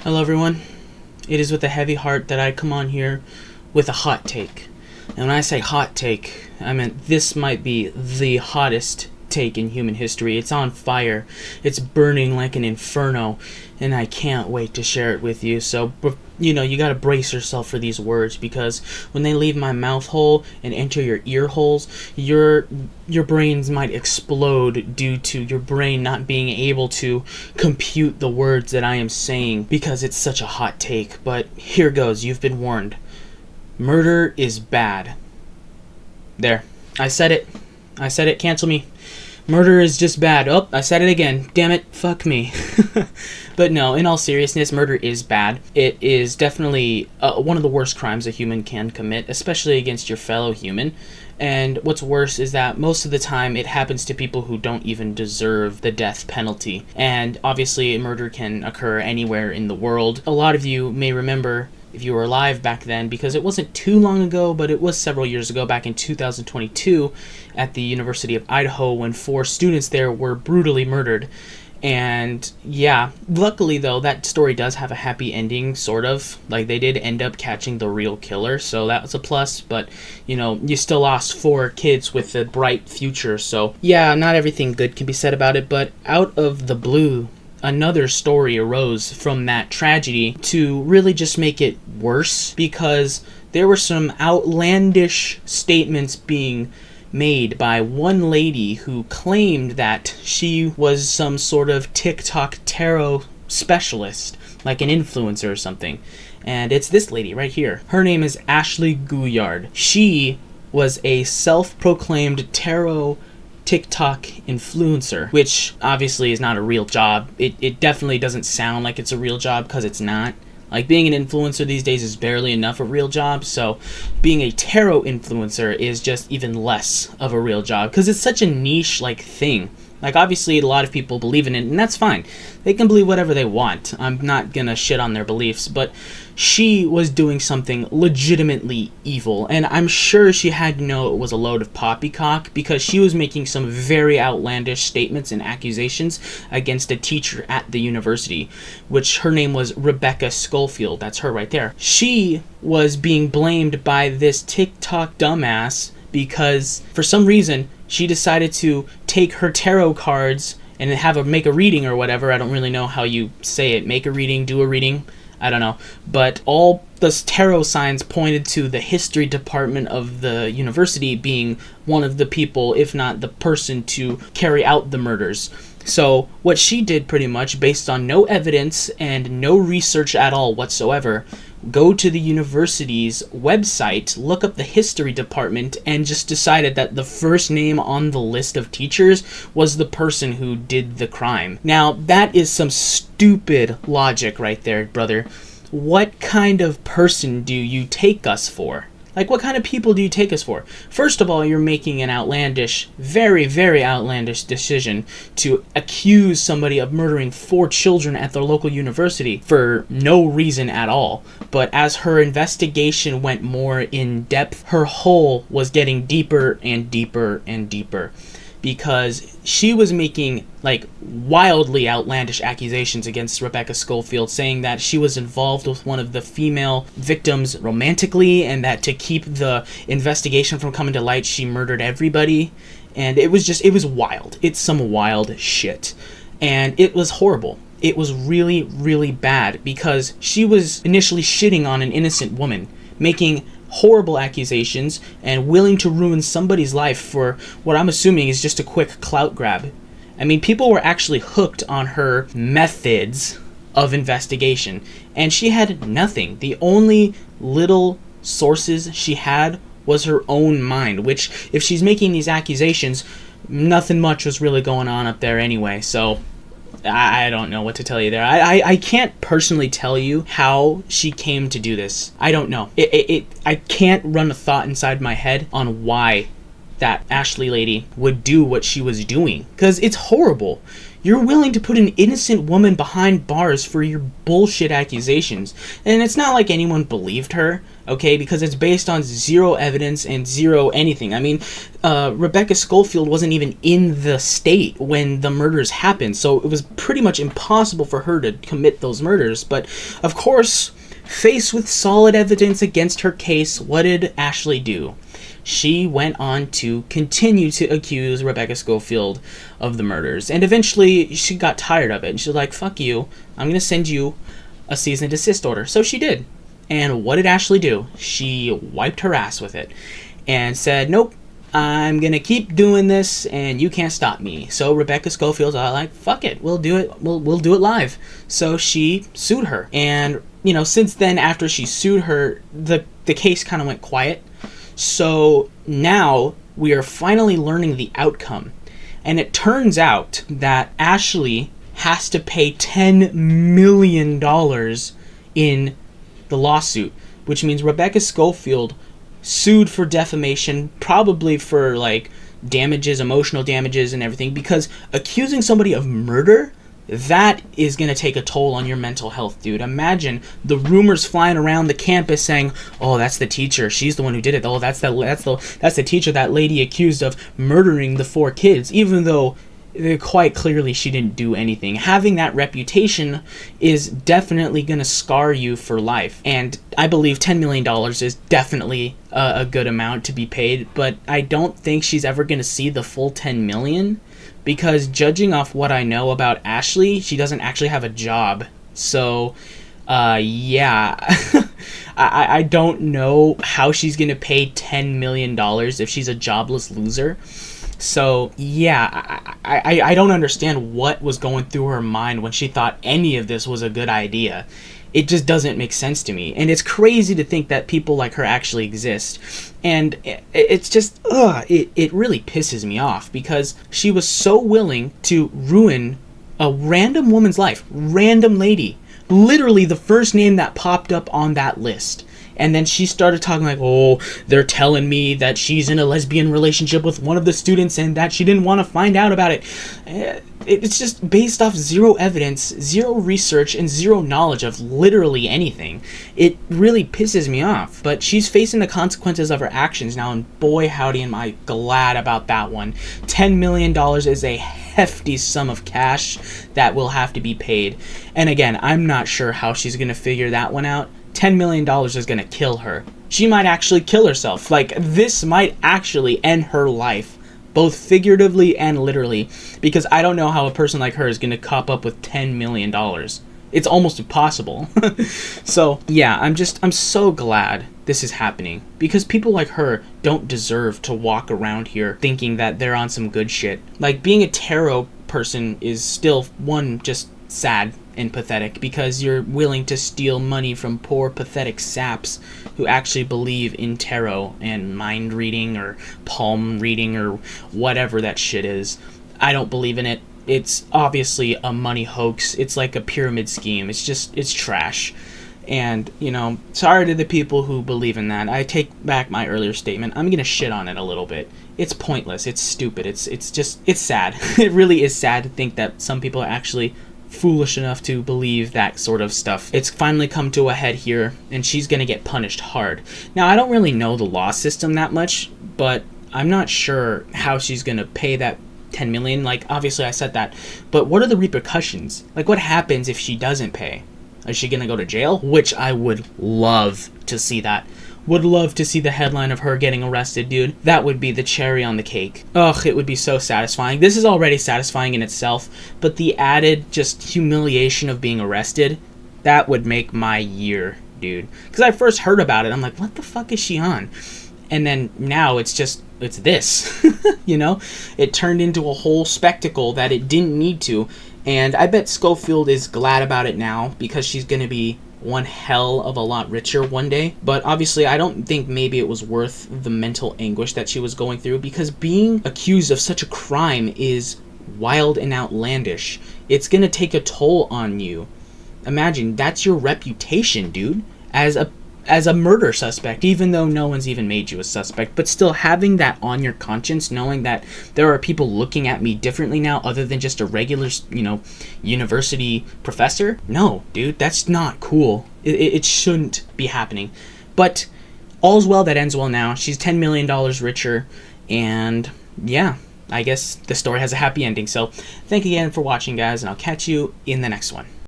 Hello, everyone. It is with a heavy heart that I come on here with a hot take. And when I say hot take, I mean this might be the hottest take in human history. It's on fire. It's burning like an inferno, and I can't wait to share it with you. So, you gotta brace yourself for these words, because when they leave my mouth hole and enter your ear holes, your brains might explode due to your brain not being able to compute the words that I am saying, because it's such a hot take. But here goes. You've been warned. Murder is bad. There. I said it. Cancel me. Murder is just bad. Oh, I said it again. Damn it. Fuck me. But no, in all seriousness, murder is bad. It is definitely one of the worst crimes a human can commit, especially against your fellow human. And what's worse is that most of the time it happens to people who don't even deserve the death penalty. And obviously, murder can occur anywhere in the world. A lot of you may remember, if you were alive back then, because it wasn't too long ago, but it was several years ago, back in 2022 at the University of Idaho, when 4 students there were brutally murdered. And yeah, luckily though, that story does have a happy ending, sort of. Like, they did end up catching the real killer, so that was a plus. But you still lost 4 kids with a bright future. So yeah, not everything good can be said about it. But out of the blue, another story arose from that tragedy to really just make it worse, because there were some outlandish statements being made by one lady who claimed that she was some sort of TikTok tarot specialist, like an influencer or something. And it's this lady right here. Her name is Ashley Gouillard. She was a self-proclaimed tarot TikTok influencer, which obviously is not a real job. It definitely doesn't sound like it's a real job, because it's not. Like, being an influencer these days is barely enough a real job, so being a tarot influencer is just even less of a real job, because it's such a niche, thing. Like, obviously, a lot of people believe in it, and that's fine. They can believe whatever they want. I'm not gonna shit on their beliefs, but she was doing something legitimately evil, and I'm sure she had to know it was a load of poppycock, because she was making some very outlandish statements and accusations against a teacher at the university, which her name was Rebecca Schofield. That's her right there. She was being blamed by this TikTok dumbass because, for some reason, she decided to take her tarot cards and make a reading or whatever. I don't really know how you say it. Make a reading, do a reading. I don't know. But all the tarot signs pointed to the history department of the university being one of the people, if not the person, to carry out the murders. So what she did, pretty much, based on no evidence and no research at all whatsoever, go to the university's website, look up the history department, and just decided that the first name on the list of teachers was the person who did the crime. Now, that is some stupid logic right there, brother. What kind of person do you take us for? Like, what kind of people do you take us for? First of all, you're making an outlandish, very, very outlandish decision to accuse somebody of murdering 4 children at their local university for no reason at all. But as her investigation went more in depth, her hole was getting deeper and deeper and deeper, because she was making wildly outlandish accusations against Rebecca Schofield, saying that she was involved with one of the female victims romantically, and that to keep the investigation from coming to light, she murdered everybody. And it was wild. It's some wild shit. And it was horrible. It was really, really bad, because she was initially shitting on an innocent woman, making horrible accusations, and willing to ruin somebody's life for what I'm assuming is just a quick clout grab. I mean, people were actually hooked on her methods of investigation, and she had nothing. The only little sources she had was her own mind, which, if she's making these accusations, nothing much was really going on up there anyway. So I don't know what to tell you there. I can't personally tell you how she came to do this. I don't know. I can't run a thought inside my head on why that Ashley lady would do what she was doing, because it's horrible. You're willing to put an innocent woman behind bars for your bullshit accusations. And it's not like anyone believed her, okay, because it's based on zero evidence and zero anything. I mean, Rebecca Schofield wasn't even in the state when the murders happened, so it was pretty much impossible for her to commit those murders. But, of course, faced with solid evidence against her case, what did Ashley do? She went on to continue to accuse Rebecca Schofield of the murders. And eventually, she got tired of it. And she's like, fuck you. I'm going to send you a cease and desist order. So she did. And what did Ashley do? She wiped her ass with it. And said, nope, I'm going to keep doing this, and you can't stop me. So Rebecca Schofield's like, fuck it. We'll do it. We'll do it live. So she sued her. And, you know, since then, after she sued her, the case kind of went quiet. So now we are finally learning the outcome. And it turns out that Ashley has to pay $10 million in the lawsuit, which means Rebecca Schofield sued for defamation, probably for like damages, emotional damages and everything, because accusing somebody of murder, that is going to take a toll on your mental health, dude. Imagine the rumors flying around the campus saying, oh, that's the teacher. She's the one who did it. Oh, that's the teacher, that lady accused of murdering the 4 kids, even though quite clearly she didn't do anything. Having that reputation is definitely going to scar you for life. And I believe $10 million is definitely a good amount to be paid, but I don't think she's ever going to see the full $10 million. Because judging off what I know about Ashley, she doesn't actually have a job. So, yeah. I don't know how she's going to pay $10 million if she's a jobless loser. So, yeah, I don't understand what was going through her mind when she thought any of this was a good idea. It just doesn't make sense to me. And it's crazy to think that people like her actually exist. And it's just, it really pisses me off, because she was so willing to ruin a random woman's life. Random lady. Literally the first name that popped up on that list. And then she started talking like, oh, they're telling me that she's in a lesbian relationship with one of the students and that she didn't want to find out about it. It's just based off zero evidence, zero research, and zero knowledge of literally anything. It really pisses me off. But she's facing the consequences of her actions now, and boy howdy am I glad about that one. $10 million is a hefty sum of cash that will have to be paid. And again, I'm not sure how she's going to figure that one out. $10 million is going to kill her. She might actually kill herself. Like, this might actually end her life, both figuratively and literally, because I don't know how a person like her is going to cop up with $10 million. It's almost impossible. So, yeah, I'm so glad this is happening, because people like her don't deserve to walk around here thinking that they're on some good shit. Like, being a tarot person is still, one, just sad and pathetic, because you're willing to steal money from poor pathetic saps who actually believe in tarot and mind reading or palm reading or whatever that shit is. I don't believe in it. It's obviously a money hoax. It's like a pyramid scheme. It's trash. And, you know, sorry to the people who believe in that. I take back my earlier statement. I'm gonna shit on it a little bit. It's pointless. It's stupid. It's sad. It really is sad to think that some people are actually foolish enough to believe that sort of stuff. It's finally come to a head here, and she's gonna get punished hard. Now, I don't really know the law system that much, but I'm not sure how she's gonna pay that 10 million. Like, obviously I said that, but what are the repercussions? Like, what happens if she doesn't pay? Is she gonna go to jail? Which I would love to see that. Would love to see the headline of her getting arrested, dude. That would be the cherry on the cake. Ugh, it would be so satisfying. This is already satisfying in itself, but the added just humiliation of being arrested, that would make my year, dude. Because I first heard about it, I'm like, what the fuck is she on? And then now it's this, you know? It turned into a whole spectacle that it didn't need to, and I bet Schofield is glad about it now, because she's gonna be one hell of a lot richer one day. But obviously I don't think maybe it was worth the mental anguish that she was going through, because being accused of such a crime is wild and outlandish. It's gonna take a toll on you. Imagine, that's your reputation, dude, as a as a murder suspect, even though no one's even made you a suspect. But still, having that on your conscience, knowing that there are people looking at me differently now other than just a regular, university professor. No, dude, that's not cool. It shouldn't be happening. But all's well that ends well now. She's $10 million richer, and yeah, I guess the story has a happy ending. So thank you again for watching, guys, and I'll catch you in the next one.